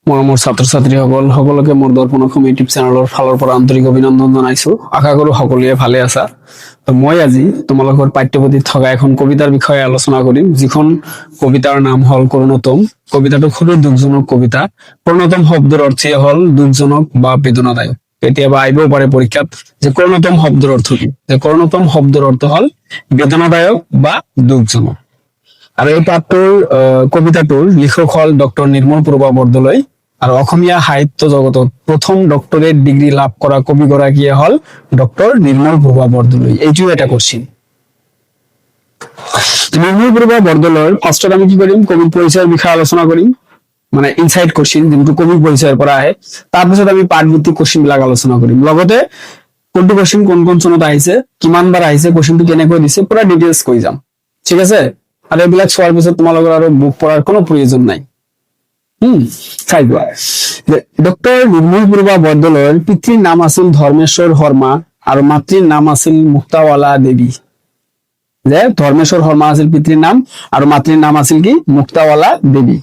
মোৰ ছাত্ৰ ছাত্ৰীসকলকে মোৰ দৰ্পণ অসম ইউটিউব চেনেলৰ ফালৰ পৰা আন্তৰিক অভিনন্দন জনাইছো। আশা কৰো সকলোৱে ভালে আছা। তো মই আজি তোমালোকৰ পাঠ্যপুথিত থকা এখন কবিতাৰ বিষয়ে আলোচনা কৰিম, যিখন কবিতাৰ নাম হল কৰুণোত্তম। কবিতাটো খুবেই দুখজনক কবিতা। কৰুণোত্তম শব্দৰ অৰ্থই হল দুখজনক বা বেদনাদায়ক। কেতিয়াবা আহিবও পাৰে পৰীক্ষাত যে কৰুণোত্তম শব্দৰ অৰ্থ কি। কৰুণোত্তম শব্দৰ অৰ্থ হল বেদনাদায়ক বা দুখজনক। আৰু এই পাঠটোৰ কবিতাটোৰ লিখক হল ডক্টৰ নিৰ্মল প্ৰভা বৰদলৈ। আৰু অসমীয়া সাহিত্য জগতত প্ৰথম ডক্টৰেট ডিগ্ৰী লাভ কৰা কবিগৰাকীয়ে হল ডক্টৰ নিৰ্মল প্ৰভা বৰদলৈ। এইটোও এটা কোশ্চিন। নিৰ্মল প্ৰভা বৰদলৈৰ ফাৰ্ষ্টত আমি কি কৰিম, কবিৰ পৰিচয়ৰ বিষয়ে আলোচনা কৰিম, মানে ইনসাইড কোশ্চিন যোনটো কবিৰ পৰিচয়ৰ পৰা আহে। তাৰপিছত আমি পাঠভিত্তিক কোশ্চিন বিলাক আলোচনা কৰিম। লগতে কোনটো কোশ্চিন কোন কোন চনত আহিছে, কিমান বাৰ আহিছে, কোশ্চিনটো কেনেকৈ দিছে, পুৰা ডিটেইলছ কৈ যাম। ঠিক আছে। আৰু এইবিলাক চোৱাৰ পিছত তোমালোকৰ আৰু বুক পঢ়াৰ কোনো প্ৰয়োজন নাই। চাই লোৱা। ডক্টৰ নিৰ্মল প্ৰভা বৰদলৈৰ পিতৃৰ নাম আছিল ধৰ্মেশ্বৰ শৰ্মা আৰু মাতৃৰ নাম আছিল মুক্তাৱালা দেৱী। যে ধৰ্মেশ্বৰ শৰ্মা আছিল পিতৃৰ নাম আৰু মাতৃৰ নাম আছিল কি মুক্তাৱালা দেৱী।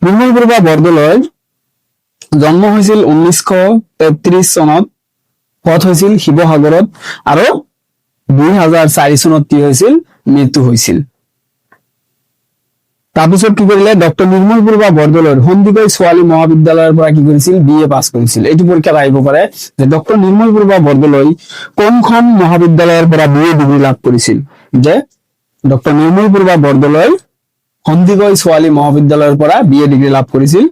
নিৰ্মল প্ৰভা বৰদলৈৰ জন্ম হৈছিল 1933 চনত, পথ হৈছিল শিৱসাগৰত, আৰু 2004 চনত কি হৈছিল, মৃত্যু হৈছিল। তাৰপিছত কি কৰিলে, ডক্টৰ নিৰ্মল প্ৰভা বৰদলৈৰ সন্দিকৈ ছোৱালী মহাবিদ্যালয়ৰ পৰা কি কৰিছিল, BA পাছ কৰিছিল। এইটো পৰীক্ষাত আহিব পাৰে যে ডক্টৰ নিৰ্মল প্ৰভা বৰদলৈ কোনখন মহাবিদ্যালয়ৰ পৰা BA ডিগ্ৰী লাভ কৰিছিল। যে ডক্টৰ নিৰ্মল প্ৰভা বৰদলৈ সন্দিকৈ ছোৱালী মহাবিদ্যালয়ৰ পৰা BA ডিগ্ৰী লাভ কৰিছিল।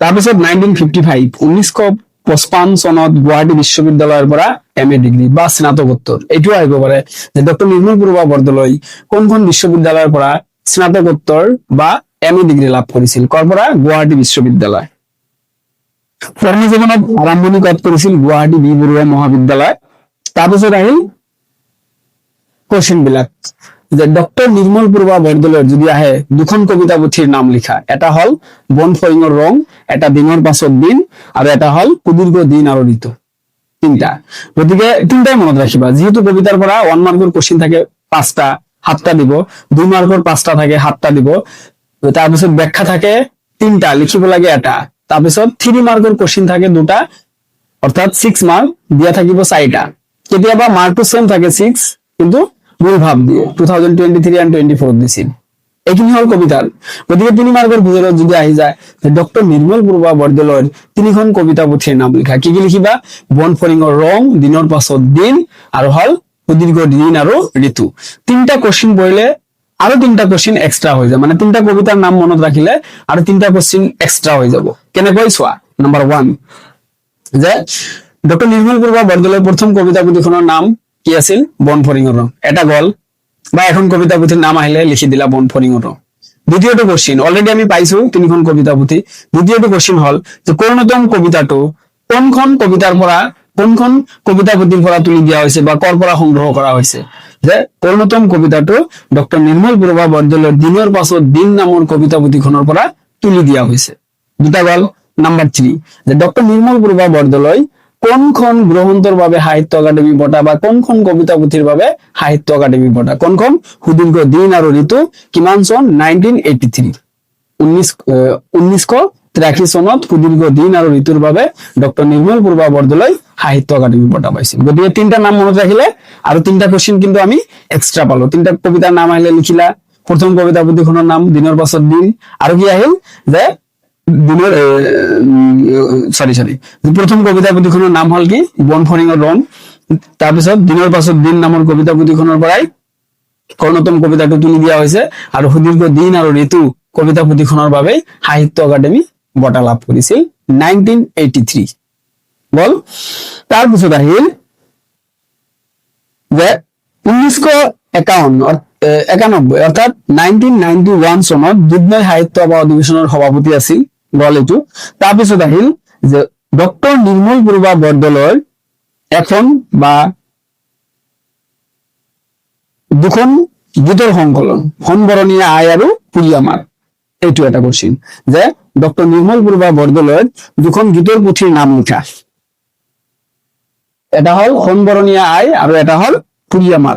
তাৰপিছত 1955 চনত গুৱাহাটী বিশ্ববিদ্যালয়ৰ পৰা MA ডিগ্ৰী বা স্নাতকোত্তৰ। এইটোও আহিব পাৰে যে ডক্টৰ নিৰ্মল প্ৰভা বৰদলৈ কোনখন বিশ্ববিদ্যালয়ৰ পৰা স্নাতকোত্তৰ বা MA ডিগ্ৰী লাভ কৰিছিল, কৰ পৰা, গুৱাহাটী বিশ্ববিদ্যালয়। কৰ্মজীৱনত আৰম্ভণি ক'ত কৰিছিল, গুৱাহাটী বি বৰুৱা মহাবিদ্যালয়। তাৰপিছত আহিল কোশ্চিন বিলাক যে ডক্টৰ নিৰ্মল প্ৰভা বৰদলৈৰ যদি আহে দুখন কবিতা পুথিৰ নাম লিখা। এটা হল বন ফৰিঙৰ ৰং, এটা দিনৰ পাছত দিন, আৰু এটা হল সুদীৰ্ঘ দিন আৰু ঋতু। তিনটা। গতিকে তিনটাই মনত ৰাখিবা, যিহেতু কবিতাৰ পৰা 1 মাৰ্কৰ কোশ্চিন থাকে 5টা, 7টা দিব, 2 মাৰ্কৰ 5টা থাকে 7টা দিব, তাৰপিছত ব্যাখ্যা থাকে 3টা, লিখিব লাগে এটা, তাৰপিছত 3 মাৰ্কৰ কোশ্চিন থাকে 2টা, অৰ্থাৎ 6 মাৰ্ক, দিয়া থাকিব 4টা। কেতিয়াবা মাৰ্কটো সেম থাকে 6, কিন্তু মূল ভাব দিয়ে 2023 and 24 দিছিল। এইখিনি হল কবিতাৰ। গতিকে 3 মাৰ্কৰ ভিতৰত যদি আহি যায় যে ডক্টৰ নিৰ্মল প্ৰভা বৰদলৈৰ 3খন কবিতা পুথিৰ নাম লিখা, কি কি লিখিবা, বন ফৰিঙৰ ৰং, দিনৰ পাছত দিন, আৰু হল সুদীৰ্ঘ দিন আৰু ঋতু। 3টা কোশ্চিন পঢ়িলে আৰু 3টা কোশ্চিন এক্সট্ৰা হৈ যায়, মানে 3টা কবিতাৰ নাম মনত ৰাখিলে আৰু 3টা কোশ্চিন এক্সট্ৰা হৈ যাব। কেনেকৈ চোৱা, নম্বৰ 1 যে ডক্টৰ নিৰ্মল প্ৰভা বৰদলৈৰ প্ৰথম কবিতা পুথিখনৰ নাম কি আছিল, বন ফৰিঙৰ ৰং। এটা গল, বা এখন কবিতা পুথিৰ নাম আহিলে লিখি দিলা বন ফৰিঙৰ ৰং। দ্বিতীয়টো কোশ্চিন অলৰেডি আমি পাইছো 3খন কবিতা পুথি। দ্বিতীয়টো কোশ্চিন হল যে কৰুণোত্তম কবিতাটো কোনখন কবিতাৰ পৰা, কোনখন কবিতা পুথিৰ পৰা তুলি দিয়া হৈছে বা কৰ পৰা সংগ্ৰহ কৰা হৈছে। যে কৰুণোত্তম কবিতাটো ডক্টৰ নিৰ্মল প্ৰভা বৰদলৈৰ দিনৰ পাছত দিন নামৰ কবিতা পুথিখনৰ পৰা তুলি দিয়া হৈছে। দুটা গল। নাম্বাৰ 3 যে ডক্টৰ নিৰ্মল প্ৰভা বৰদলৈ কোনখন গ্ৰন্থৰ বাবে সাহিত্য একাডেমী বঁটা বা কোনখন কবিতা পুথিৰ বাবে সাহিত্য একাডেমী বঁটা, কোনখন, সুদীৰ্ঘ দিন আৰু ঋতু, কিমান চন, 1983, 1983 চনত সুদীৰ্ঘ দিন আৰু ঋতুৰ বাবে ডক্টৰ নিৰ্মল প্ৰভা বৰদলৈ সাহিত্য একাডেমী বঁটা পাইছিল। গতিকে 3টা নাম মনত ৰাখিলে আৰু 3টা কোশ্চিন কিন্তু আমি এক্সট্ৰা পালো। 3টা কবিতাৰ নাম আহিলে লিখিলা, প্ৰথম কবিতা পুথিখনৰ নাম দিনৰ পাছত দিন, আৰু কি আহিল যে দিনৰ প্ৰথম কবিতা পুথিখনৰ নাম হল কি, বন ফৰিঙৰ ৰং। তাৰপিছত দিনৰ পাছত দিন নামৰ কবিতা পুথিখনৰ পৰাই কৰুণোত্তম কবিতাটো তুলি দিয়া হৈছে, আৰু সুদীৰ্ঘ দিন আৰু ঋতু কবিতা পুথিখনৰ বাবে সাহিত্য একাডেমী বঁটা লাভ কৰিছিল 1983 বল। তাৰপিছত আহিল যে 1991 অৰ্থাৎ 1991 চনত দুধনৈ সাহিত্য সভা অধিৱেশনৰ সভাপতি আছিল, গল এইটো। তাৰপিছত আহিল যে ডক্টৰ নিৰ্মল প্ৰভা বৰদলৈৰ এখন বা দুখন গীতৰ সংকলন, সোণবৰণীয়া আই আৰু পুৰি আমাৰ। এইটো এটা কোশ্চিন যে ডক্টৰ নিৰ্মল প্ৰভা বৰদলৈৰ দুখন গীতৰ পুথিৰ নাম লিখা। এটা হল সোণবৰণীয়া আই আৰু এটা হল পুৰি আমাৰ।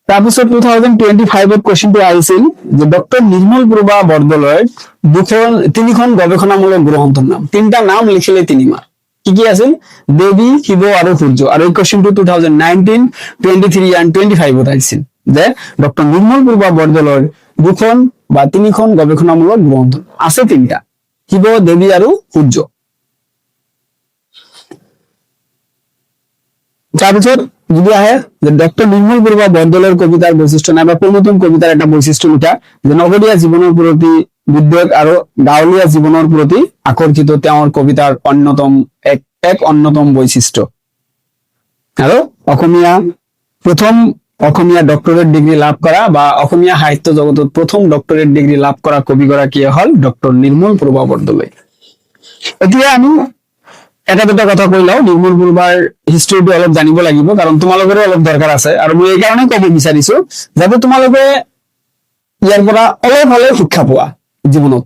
তাৰপিছত 2025 কোৱেশ্চনটো আহিছিল যে ডক্টৰ নিৰ্মল প্ৰভা বৰদলৈৰ তিনিখন গৱেষণামূলক গ্ৰন্থৰ নাম। তিনিটা নাম লিখিলে 3 মাৰ্ক। কি কি আছিল? দেৱী, শিৱ আৰু সূৰ্য। আৰু এই কোৱেশ্চনটো 2019, 23 and 25 আহিছিল যে ডক্টৰ নিৰ্মল প্ৰভা বৰদলৈৰ তিনিখন গৱেষণামূলক গ্ৰন্থ আছে। 3টা, শিৱ, দেৱী আৰু সূৰ্য। তাৰপিছত যদি আহে যে ডক্টৰ নিৰ্মল প্ৰভা বৰদলৈৰ কবিতাৰ বৈশিষ্ট্য নাইবা কোনোতম কবিতাৰ এটা বৈশিষ্ট্য লিখা যে নগৰীয়া জীৱনৰ প্ৰতি বিদ্বেগ আৰু গাঁৱলীয়া জীৱনৰ প্ৰতি আকৰ্ষিত তেওঁৰ কবিতাৰ অন্যতম বৈশিষ্ট্য। আৰু প্ৰথম অসমীয়া ডক্টৰেট ডিগ্ৰী লাভ কৰা বা অসমীয়া সাহিত্য জগতত প্ৰথম ডক্টৰেট ডিগ্ৰী লাভ কৰা কবিগৰাকীয়ে হল ডক্টৰ নিৰ্মল প্ৰভা বৰদলৈ। এতিয়া আমি এটা দুটা কথা কৈ লওঁ। নিৰ্মল প্ৰভাৰ হিষ্ট্ৰীটো অলপ জানিব লাগিব, কাৰণ তোমালোকৰো অলপ দৰকাৰ আছে। আৰু মই এইকাৰণে কব বিচাৰিছো যাতে তোমালোকে ইয়াৰ পৰা অলপ হলেও শিক্ষা পোৱা জীৱনত,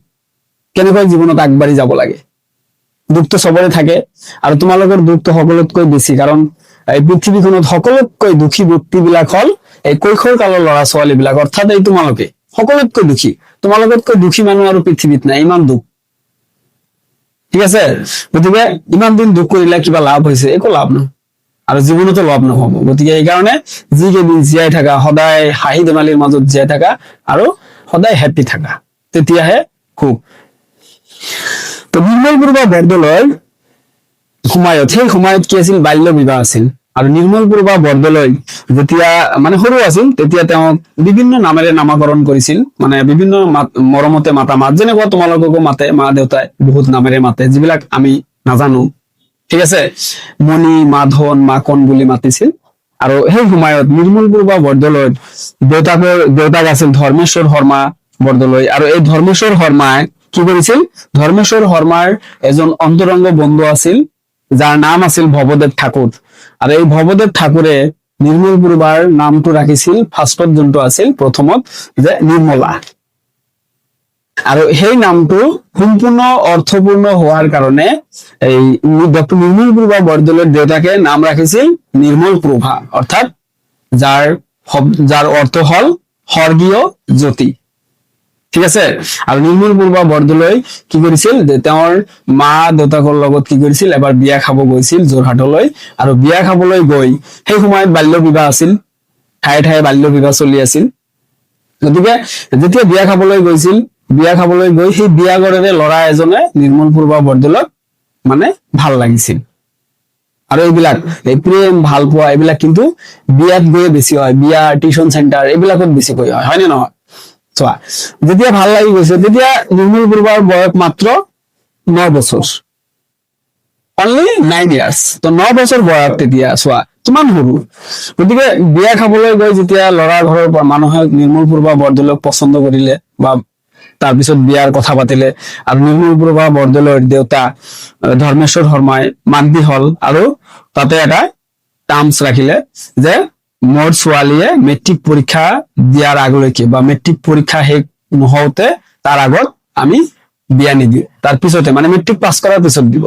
কেনেকৈ জীৱনত আগবাঢ়ি যাব লাগে। দুখটো চবৰে থাকে আৰু তোমালোকৰ দুখটো সকলোতকৈ বেছি, কাৰণ এই পৃথিৱীখনত সকলোতকৈ দুখী ব্যক্তিবিলাক হল এই কৈশোৰ কালৰ ল'ৰা ছোৱালী বিলাক, অৰ্থাৎ এই তোমালোকে সকলোতকৈ দুখী। তোমালোকতকৈ দুখী মানুহ আৰু পৃথিৱীত নাই, ইমান দুখ। ঠিক আছে, গতিকে ইমান দিন দুখ কৰিলে কিবা লাভ হৈছে? একো লাভ নহয়, আৰু জীৱনতো লাভ নহব। গতিকে এইকাৰণে যিকেইদিন জীয়াই থাকা সদায় হাঁহি ধেমালিৰ মাজত জীয়াই থাকা আৰু সদায় হেপ্পী থাকা, তেতিয়াহে সুখ। তো নিৰ্মল প্ৰভা বৰদলৈৰ সেই সময়ত কি আছিল? বাল্য বিবাহ আছিল। আৰু নিৰ্মল প্ৰভা বৰদলৈ যেতিয়া সৰু আছিল তেতিয়া তেওঁক বিভিন্ন নামেৰে নামাকৰণ কৰিছিল, বিভিন্ন মৰমতে মাতা মাত, যেনেকুৱা তোমালোককো মাতে মা দেউতাই বহুত নামেৰে মাতে, যিবিলাক আমি নাজানো। ঠিক আছে, মণি, মাধন, মাকন বুলি মাতিছিল। আৰু সেই সময়ত নিৰ্মল প্ৰভা বৰদলৈৰ দেউতাক আছিল ধৰ্মেশ্বৰ শৰ্মা বৰদলৈ। আৰু এই ধৰ্মেশ্বৰ শৰ্মাই কি কৰিছিল? ধৰ্মেশ্বৰ শৰ্মাৰ এজন অন্তৰংগ বন্ধু আছিল, যাৰ নাম আছিল ভৱদেৱ ঠাকুৰ। আৰু এই ভৱদেৱ ঠাকুৰে নিৰ্মল প্ৰভাৰ নামটো ৰাখিছিল ফাৰ্ষ্টত, যোনটো আছিল প্ৰথমত, যে নিৰ্মলা। আৰু সেই নামটো সম্পূৰ্ণ অৰ্থপূৰ্ণ হোৱাৰ কাৰণে এই ডক্টৰ নিৰ্মল প্ৰভা বৰদলৈৰ দেউতাকে নাম ৰাখিছিল নিৰ্মল প্ৰভা, অৰ্থাৎ যাৰ অৰ্থ হল স্বৰ্গীয় জ্যোতি। ঠিক আছে, আৰু নিৰ্মল প্ৰভা বৰদলৈ কি কৰিছিল? যে তেওঁৰ মা দেউতাকৰ লগত কি কৰিছিল? এবাৰ বিয়া খাব গৈছিল যোৰহাটলৈ। আৰু বিয়া খাবলৈ গৈ সেই সময়ত বাল্য বিবাহ আছিল, ঠায়ে ঠায়ে বাল্য বিবাহ চলি আছিল। গতিকে যেতিয়া বিয়া খাবলৈ গৈছিল, বিয়া খাবলৈ গৈ সেই বিয়া ঘৰেৰে ল'ৰা এজনে নিৰ্মল প্ৰভা বৰদলৈক ভাল লাগিছিল। আৰু এই প্ৰেম ভাল পোৱা এইবিলাক কিন্তু বিয়াত গৈয়ে বেছি হয়, বিয়া, টিউচন চেণ্টাৰ এইবিলাকত বেছিকৈ হয় নে নহয়? চোৱা, যেতিয়া ভাল লাগি গৈছে তেতিয়া নিৰ্মল প্ৰভাৰ বয়স মাত্ৰ 9 বছৰ, অনলি 9 years। তো 9 বছৰ বয়স তেতিয়া, চোৱা কিমান সৰু। গতিকে বিয়া খাবলৈ গৈ যেতিয়া ল'ৰা ঘৰৰ মানুহে নিৰ্মল প্ৰভা বৰদলৈক পচন্দ কৰিলে বা তাৰপিছত বিয়াৰ কথা পাতিলে, আৰু নিৰ্মল প্ৰভা বৰদলৈৰ দেউতা ধৰ্মেশ্বৰ শৰ্মাই মান্তি হল। আৰু তাতে এটা টাৰ্মছ ৰাখিলে যে মোৰ ছোৱালীয়ে মেট্ৰিক পৰীক্ষা দিয়াৰ আগলৈকে বা মেট্ৰিক পৰীক্ষা শেষ নহওঁতে তাৰ আগত আমি বিয়া নিদিওঁ, তাৰ পিছতে মেট্ৰিক পাছ কৰাৰ পিছত দিব।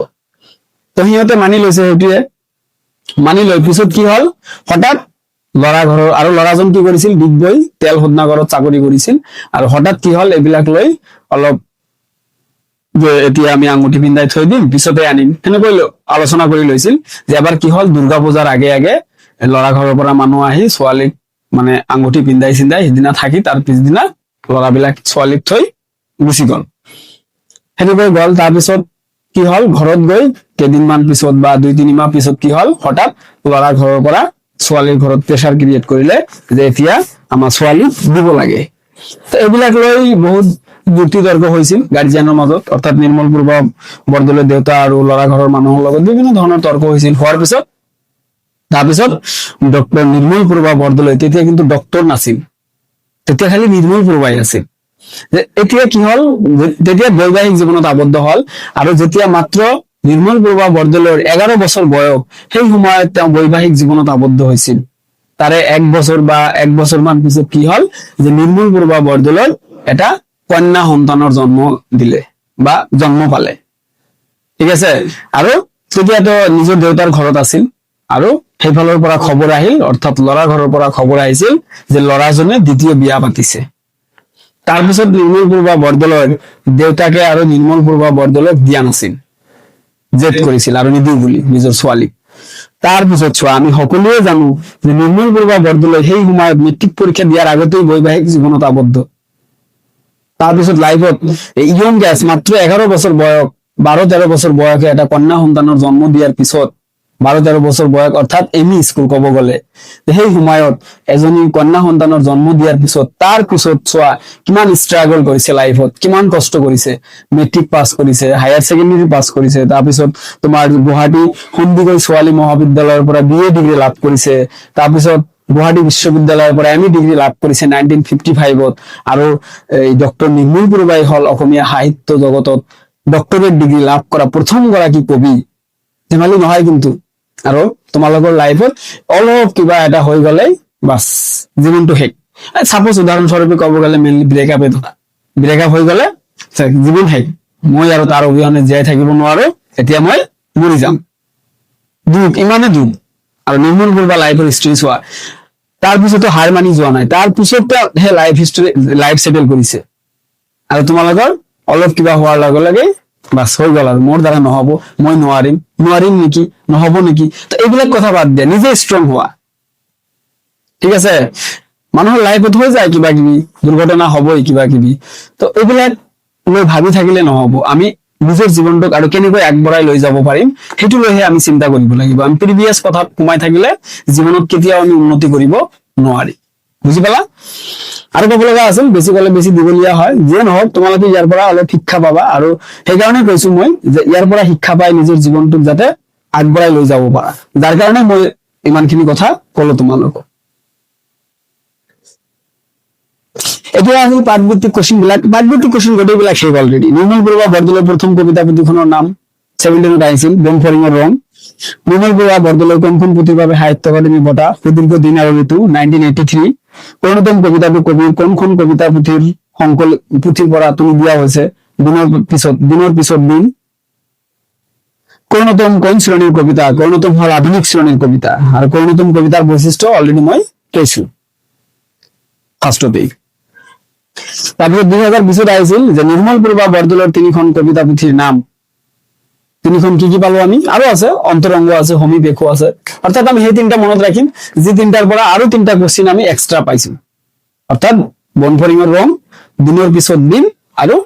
তো সিহঁতে মানি লৈছে, সেইটোৱে মানি লৈ পিছত কি হল? হঠাৎ ল'ৰা ঘৰৰ, আৰু ল'ৰাজন কি কৰিছিল? ডিগবৈ তেল শোধনাগাৰত চাকৰি কৰিছিল। আৰু হঠাৎ কি হল? এইবিলাক লৈ অলপ যে এতিয়া আমি আঙুঠি পিন্ধাই থৈ দিম, পিছতে আনিম, সেনেকৈ আলোচনা কৰি লৈছিল। যে এবাৰ কি হল? দুৰ্গা পূজাৰ আগে আগে ল'ৰা ঘৰৰ পৰা মানুহ আহি ছোৱালীক আঙুঠি পিন্ধাই চিন্ধাই সিদিনা থাকি তাৰ পিছদিনা ল'ৰাবিলাক ছোৱালীক থৈ গুচি গল। সেনেকৈ গল। তাৰপিছত কি হল? ঘৰত গৈ কেইদিনমান পিছত বা 2-3 মাহ পিছত কি হল? হঠাৎ ল'ৰা ঘৰৰ পৰা ছোৱালীৰ ঘৰত প্ৰেছাৰ ক্ৰিয়েট কৰিলে যে এতিয়া আমাৰ ছোৱালীক দিব লাগে। তো এইবিলাক লৈ বহুত যুক্তি তৰ্ক হৈছিল গাৰ্জিয়ানৰ মাজত, অৰ্থাৎ নিৰ্মল প্ৰভা বৰদলৈৰ দেউতা আৰু ল'ৰা ঘৰৰ মানুহৰ লগত বিভিন্ন ধৰণৰ তৰ্ক হৈছিল। হোৱাৰ পিছত তাৰপিছত ডক্টৰ নিৰ্মল প্ৰভা বৰদলৈ, তেতিয়া কিন্তু ডক্টৰ নাছিল, তেতিয়া খালি নিৰ্মল প্ৰভাই আছিল। এতিয়া কি হল? তেতিয়া বৈবাহিক জীৱনত আবদ্ধ হল। আৰু যেতিয়া মাত্ৰ নিৰ্মল প্ৰভা বৰদলৈৰ 11 বছৰ বয়স, সেই সময়ত তেওঁ বৈবাহিক জীৱনত আবদ্ধ হৈছিল। তাৰে 1 বছৰ বা 1 বছৰ মান পিছত কি হল? যে নিৰ্মল প্ৰভা বৰদলৈ এটা কন্যা সন্তানৰ জন্ম দিলে বা জন্ম পালে। ঠিক আছে, আৰু তেতিয়াতো নিজৰ দেউতাৰ ঘৰত আছিল। আৰু সেইফালৰ পৰা খবৰ আহিল, অৰ্থাৎ ল'ৰা ঘৰৰ পৰা খবৰ আহিছিল যে ল'ৰাজনে দ্বিতীয় বিয়া পাতিছে। তাৰপিছত নিৰ্মলপ্ৰভা বৰদলৈৰ দেউতাকে আৰু নিৰ্মলপ্ৰভা বৰদলৈক দিয়া নাছিল, জেদ কৰিছিল আৰু নিদিওঁ বুলি নিজৰ ছোৱালীক। তাৰপিছত চোৱা, আমি সকলোৱে জানো যে নিৰ্মলপ্ৰভা বৰদলৈ সেই সময়ত মেট্ৰিক পৰীক্ষা দিয়াৰ আগতেই বৈবাহিক জীৱনত আবদ্ধ। তাৰপিছত লাইফত ইয়ং গেছ, মাত্ৰ 11 বছৰ বয়স, 12-13 বছৰ বয়সে এটা কন্যা সন্তানৰ জন্ম দিয়াৰ পিছত, 12-13 বছৰ বয়স অৰ্থাৎ এম ই স্কুল ক'ব গ'লে, সেই সময়ত এজনী কন্যা সন্তানৰ জন্ম দিয়াৰ পিছত, তাৰ পিছত চোৱা কিমান ষ্ট্ৰাগল কৰিছে লাইফত, কিমান কষ্ট কৰিছে। মেট্ৰিক পাছ কৰিছে, হায়াৰ ছেকেণ্ডেৰী পাছ কৰিছে, তাৰপিছত তোমাৰ গুৱাহাটী সন্দিকৈ ছোৱালী মহাবিদ্যালয়ৰ পৰা BA ডিগ্ৰী লাভ কৰিছে, তাৰপিছত গুৱাহাটী বিশ্ববিদ্যালয়ৰ পৰা ME ডিগ্ৰী লাভ কৰিছে 1955-ত। আৰু এই ডক্টৰ নিৰ্মলপ্ৰভাই হল অসমীয়া সাহিত্য জগতত ডক্টৰেট ডিগ্ৰী লাভ কৰা প্ৰথম গৰাকী কবি, ধেমালি নহয় কিন্তু। আৰু তোমালোকৰ লাইফত অলপ কিবা এটা হৈ গ'লেই বাছ জীৱনটো শেষ। সাপোজ উদাহৰণস্বৰূপে ক'ব গ'লে মেইনলি ব্ৰেকআপ হৈ গ'লে জীৱন শেষ, মই আৰু তাৰ অবিহনে জীয়াই থাকিব নোৱাৰো, এতিয়া মই মৰি যাম। দুখ, ইমানে দুখ। আৰু নিৰ্মলপ্ৰভা লাইফৰ হিষ্ট্ৰী চোৱা, তাৰপিছতো হাৰ মানি যোৱা নাই, তাৰপিছতো সেই লাইফ সেটেল কৰিছে। আৰু তোমালোকৰ অলপ কিবা হোৱাৰ লগে লগে বাছ হৈ গ'ল, আৰু মোৰ দ্বাৰা নহ'ব, মই নোৱাৰিম নেকি, নহ'ব নেকি। তো এইবিলাক কথা বাদ দিয়া, নিজে ষ্ট্ৰং হোৱা, ঠিক আছে। মানুহৰ লাইফত হৈ যায় কিবা কিবি, দুৰ্ঘটনা হ'বই কিবা কিবি, তো এইবিলাক লৈ ভাবি থাকিলে নহ'ব। আমি নিজৰ জীৱনটোক আৰু কেনেকৈ আগবঢ়াই লৈ যাব পাৰিম সেইটো লৈহে আমি চিন্তা কৰিব লাগিব। আমি প্ৰিভিয়াছ কথাত সোমাই থাকিলে জীৱনত কেতিয়াও আমি উন্নতি কৰিব নোৱাৰিম। বুজি পালা? আৰু ক'ব লগা আছিল, বেছি ক'লে বেছি দীঘলীয়া হয়, যিয়ে নহওক তোমালোকে ইয়াৰ পৰা অলপ শিক্ষা পাবা। আৰু সেইকাৰণে কৈছো মই যে ইয়াৰ পৰা শিক্ষা পাই নিজৰ জীৱনটোক যাতে আগবঢ়াই লৈ যাব পাৰা, যাৰ কাৰণে মই ইমানখিনি কথা ক'লো তোমালোকক। এতিয়া আছিল পাঠভিত্তিক কোৱেশ্চন বিলাক। পাঠভিত্তিক কোৱেশ্চন গোটেইবিলাক শেষ অলৰেডি। নিৰ্মলপ্ৰভা বৰদলৈৰ প্ৰথম কবিতা পুথিখনৰ নাম 17ত আহিছিল, বনফৰিঙৰ ৰং। নিৰ্মলপ্ৰভা বৰদলৈ কোনখন পুথিৰ বাবে সাহিত্য একাডেমী বঁটা, সুদীৰ্ঘ দিন আৰু ঋতু 1983। কৰ্ণতম কবিতাটো কবিৰ কোনখন কবিতা পুথিৰ পৰা তুলি দিয়া হৈছে, দিনৰ পিছত দিন। কৰ্ণতম কোন শ্ৰেণীৰ কবিতা, কৰ্ণতম হল আধুনিক শ্ৰেণীৰ কবিতা। আৰু কৰ্ণতম কবিতাৰ বৈশিষ্ট্য অলৰেডি মই কৈছো ফাৰ্ষ্টতেই। তাৰপিছত 2020ত আহিছিল যে নিৰ্মলপ্ৰভা বৰদলৈৰ 3খন কবিতা পুথিৰ নাম। 3খন কি পালো আমি? আৰু আছে অন্তৰংগ আছে, সমীপেশো আছে। অৰ্থাৎ আমি সেই 3টা মনত ৰাখিম, যি 3টাৰ পৰা আৰু 3টা কোৱেশ্চন আমি এক্সট্ৰা পাইছো। অৰ্থাৎ বনফৰিঙৰ ৰং, দিনৰ পিছত দিন আৰু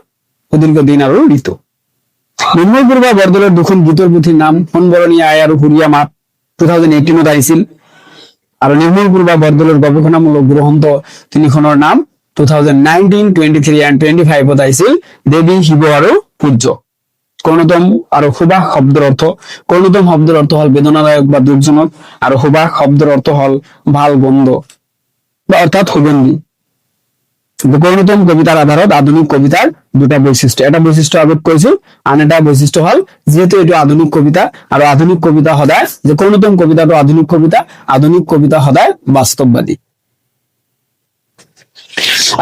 সুদীৰ্ঘ দিন আৰু ঋতু। নিৰ্মলপ্ৰভা বৰদলৈৰ 2খন গীতৰ পুথিৰ নাম সোণবৰণী আই আৰু সুৰীয়া মাত, 2018ত আহিছিল। আৰু নিৰ্মলপ্ৰভা বৰদলৈৰ গৱেষণামূলক গ্ৰন্থ 3খনৰ নাম 2019, 23 and 25ত আহিছিল, দেৱী, শিৱ আৰু সূৰ্য। কৰ্ণতম আৰু সুবাস শব্দৰ অৰ্থ, কৰ্ণতম শব্দৰ অৰ্থ হল বেদনাদায়ক বা দুখজনক, আৰু সুবাস শব্দৰ অৰ্থ হল ভাল গন্ধ বা অৰ্থাৎ সুগন্ধি। কৰ্ণতম কবিতাৰ আধাৰত আধুনিক কবিতাৰ 2টা বৈশিষ্ট্য, এটা বৈশিষ্ট্য আগত কৈছো, আন এটা বৈশিষ্ট্য হল যিহেতু এইটো আধুনিক কবিতা, আৰু আধুনিক কবিতা সদায়, যে কৰ্ণতম কবিতাটো আধুনিক কবিতা সদায় বাস্তৱবাদী।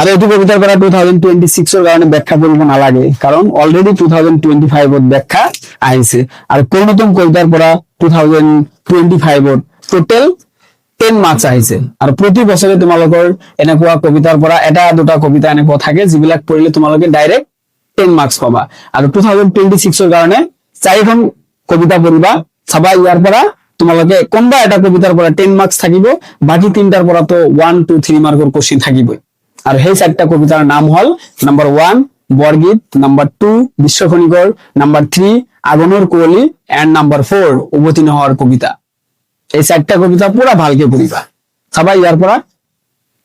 আৰু এইটো কবিতাৰ পৰা 2026ৰ কাৰণে ব্যাখ্যা কৰিব নালাগে, কাৰণ অলৰেডি 2025ত ব্যাখ্যা আহিছে। আৰু কৰ্ণতম কবিতাৰ পৰা 2025ত টোটেল 10 মাৰ্কস আহিছে। আৰু প্ৰতি বছৰে তোমালোকৰ এনেকুৱা কবিতাৰ পৰা এটা দুটা কবিতা এনেকুৱা থাকে যিবিলাক পঢ়িলে তোমালোকে ডাইৰেক্ট 10 মাৰ্কস পাবা। আৰু 2026ৰ কাৰণে 4খন কবিতা পঢ়িবা, চাবা ইয়াৰ পৰা তোমালোকে কোনবা এটা কবিতাৰ পৰা 10 মাৰ্কস থাকিব, বাকি 3টাৰ পৰা তো 1, 2, 3 মাৰ্কৰ কোশ্চেন থাকিবই। আৰু সেই 4টা কবিতাৰ নাম হল নাম্বাৰ 1 বৰগীত, নাম্বাৰ 2 বিশ্বখনিকৰ, নাম্বাৰ 3 আগনৰ কুঁৱলী, এণ্ড নাম্বাৰ 4 উভতি নোহোৱাৰ কবিতা। এই 4টা কবিতা পুৰা ভালকে পঢ়িবা, চাবা ইয়াৰ পৰা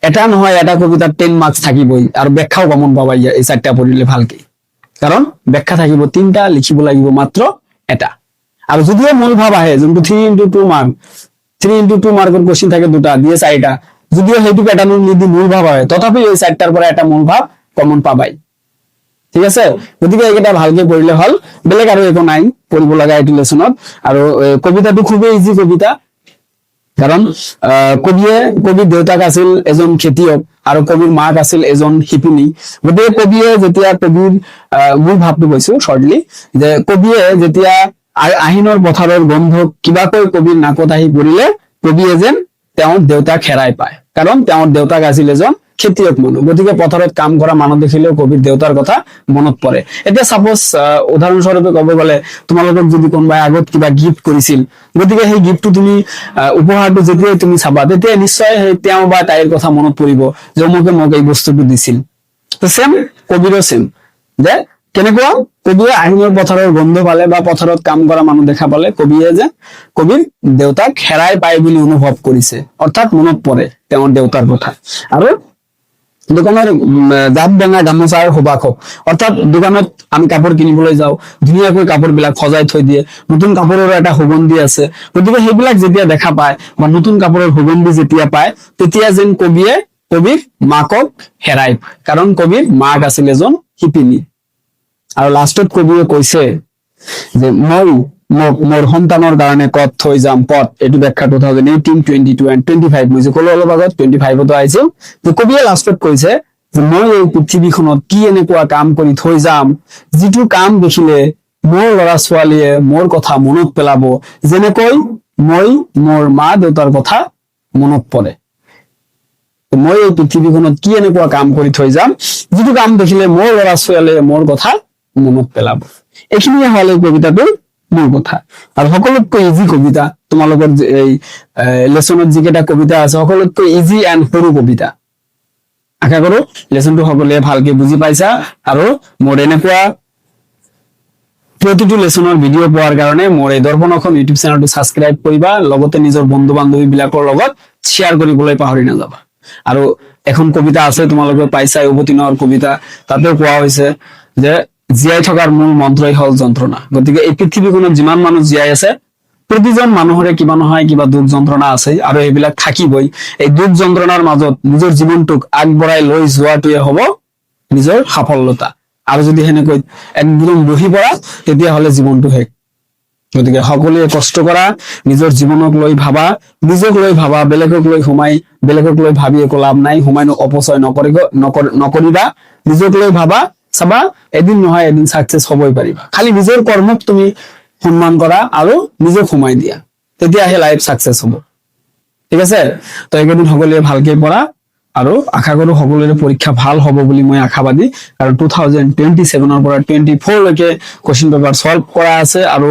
এটা নহয় এটা কবিতাৰ 10 মাৰ্কস থাকিবই। আৰু ব্যাখ্যাও কমন পাবা এই 4টা পঢ়িলে ভালকে, কাৰণ ব্যাখ্যা থাকিব 3টা, লিখিব লাগিব মাত্ৰ এটা। আৰু যদিও মূল ভাৱ আহে, যোনটো 3x2 মাৰ্ক, 3x2 মাৰ্কৰ কোশ্চেন থাকে 2টা, দিয়ে 4টা, যদিও সেইটো প্যাটাৰ্ণত নিদি মূল ভাৱ হয়, তথাপি এই 4টাৰ পৰা এটা মূল ভাৱ কমন পাবাই। ঠিক আছে, গতিকে এইকেইটা ভালকে পঢ়িলে হল, বেলেগ আৰু একো নাই পঢ়িব লগা এইটো লেচনত। আৰু কবিতাটো খুবেই ইজি কবিতা, কাৰণ কবিৰ দেউতাক আছিল এজন খেতিয়ক আৰু কবিৰ মাক আছিল এজন শিপিনী। গতিকে কবিয়ে যেতিয়া কবিৰ মূল ভাৱটো কৈছো শৰ্টলি, যে কবিয়ে যেতিয়া আহিনৰ পথাৰৰ গন্ধ কিবাকৈ কবিৰ নাকত আহি পৰিলে, কবিয়ে যেন তেওঁৰ দেউতাক হেৰাই পায়, কাৰণ তেওঁৰ দেউতাক আছিল এজন খেতিয়ক মানুহ, গতিকে পথাৰত কাম কৰা মানুহ দেখিলেও কবিৰ দেউতাৰ কথা মনত পৰে। এতিয়া চাপোজ উদাহৰণস্বৰূপে ক'ব গ'লে তোমালোকক যদি কোনোবাই আগত কিবা গিফ্ট কৰিছিল, গতিকে সেই গিফ্টটো তুমি উপহাৰটো যেতিয়াই তুমি চাবা তেতিয়া নিশ্চয় সেই তেওঁ বা তাইৰ কথা মনত পৰিব যে অমুকে মোক এই বস্তুটো দিছিল। সেম কবিৰো সেম, যে কেনেকুৱা কবিয়ে আহিনৰ পথাৰৰ গন্ধ পালে বা পথাৰত কাম কৰা মানুহ দেখা পালে কবিয়ে যে কবিৰ দেউতাক হেৰাই পায় বুলি অনুভৱ কৰিছে, অৰ্থাৎ মনত পৰে তেওঁৰ দেউতাৰ কথা। আৰু দোকানৰ জাপ ডেঙা গামোচাৰ সুবাসক, অৰ্থাৎ দোকানত আমি কাপোৰ কিনিবলৈ যাওঁ, ধুনীয়াকৈ কাপোৰ বিলাক সজাই থৈ দিয়ে, নতুন কাপোৰৰ এটা সুগন্ধি আছে, গতিকে সেইবিলাক যেতিয়া দেখা পায় বা নতুন কাপোৰৰ সুগন্ধি যেতিয়া পায় তেতিয়া যেন কবিয়ে কবিৰ মাকক হেৰাই পায়, কাৰণ কবিৰ মাক আছিল এজন শিপিনী। আৰু লাষ্টত কবিয়ে কৈছে যে মই মোৰ সন্তানৰ কাৰণে কত থৈ যাম পথ, এইটো ব্যাখ্যা 2018, 22 and 25 মই যে ক'লো অলপ আগত 25তো আহিছিল, যে কবিয়ে লাষ্টত কৈছে যে মই এই পৃথিৱীখনত কি এনেকুৱা কাম কৰি থৈ যাম যিটো কাম দেখিলে মোৰ ল'ৰা ছোৱালীয়ে মোৰ কথা মনত পেলাব, যেনেকৈ মই মোৰ মা দেউতাৰ কথা মনত পৰে। মই এই পৃথিৱীখনত কি এনেকুৱা কাম কৰি থৈ যাম যিটো কাম দেখিলে মোৰ ল'ৰা ছোৱালীয়ে মোৰ কথা মনত পেলাব। এইখিনিয়ে হল এই কবিতাটোৰ মূল কথা। আৰু সকলোতকৈ ইজি কবিতা, তোমালোকৰ এই লেচনত যিকেইটা কবিতা আছে সকলোতকৈ ইজি এণ্ড সৰু কবিতা। আশা কৰো লেচনটো সকলোৱে ভালকে বুজি পাইছা, আৰু মোৰ এনেকুৱা প্ৰতিটো লেচনৰ ভিডিঅ' পোৱাৰ কাৰণে মোৰ এই দৰ্পণ অসম ইউটিউব চেনেলটো ছাবস্ক্ৰাইব কৰিবা, লগতে নিজৰ বন্ধু বান্ধৱী বিলাকৰ লগত শ্বেয়াৰ কৰিবলৈ পাহৰি নাযাবা। আৰু এখন কবিতা আছে তোমালোকে পাইছা, উভতি নোৱাৰ কবিতা, তাতেও কোৱা হৈছে যে জীয়াই থকাৰ মূল মন্ত্ৰই হল যন্ত্ৰণা। গতিকে এই পৃথিৱীখনত যিমান মানুহ জীয়াই আছে প্ৰতিজন মানুহৰে কিবা নহয় কিবা দুখ যন্ত্ৰণা আছে, আৰু এইবিলাক থাকিবই। এই দুখ যন্ত্ৰণাৰ মাজত নিজৰ জীৱনটোক আগবঢ়াই লৈ যোৱাটোৱে হব নিজৰ সাফল্যতা। আৰু যদি সেনেকৈ একদম বহি পৰা তেতিয়াহলে জীৱনটো শেষ। গতিকে সকলোৱে কষ্ট কৰা, নিজৰ জীৱনক লৈ ভাবা, নিজক লৈ ভাবা, বেলেগক লৈ বেলেগক লৈ ভাবি একো লাভ নাই, সময় অপচয় নকৰিবা, নিজক লৈ ভাবা, চাবা এদিন নহয় এদিন সাকসেস হবই পাৰিবা। খালি নিজৰ কৰ্মক তুমি সন্মান কৰা আৰু নিজক সোমাই দিয়া, তেতিয়াহে লাইফ সাকসেস হব। ঠিক আছে, তো এইকেইদিন সকলোৱে ভালকে পঢ়া, আৰু আশা কৰো সকলোৰে পৰীক্ষা ভাল হ'ব বুলি মই আশাবাদী, কাৰণ 2027 পৰা 24 লৈকে কোৱেশ্চন পেপাৰ সলভ কৰা আছে, আৰু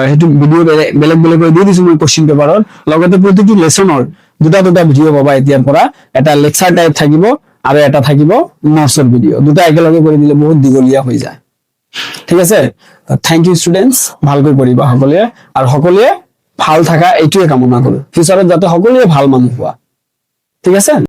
সেইটো ভিডিঅ' বেলেগ বেলেগকৈ দি দিছো মই কোৱেশ্চন পেপাৰৰ লগতে। প্ৰতিটো লেচনৰ দুটা ভিডিঅ' পাবা এতিয়াৰ পৰা, এটা লেকচাৰ টাইপ থাকিব আৰু এটা থাকিব নোটছৰ ভিডিঅ', দুটা একেলগে কৰি দিলে বহুত দীঘলীয়া হৈ যায়। ঠিক আছে, থেংক ইউ ষ্টুডেন্টস, ভালকৈ পঢ়িবা সকলোৱে, আৰু সকলোৱে ভাল থাকা এইটোৱে কামনা কৰো, ফিউচাৰত যাতে সকলোৱে ভাল মানুহ হোৱা। ঠিক আছে।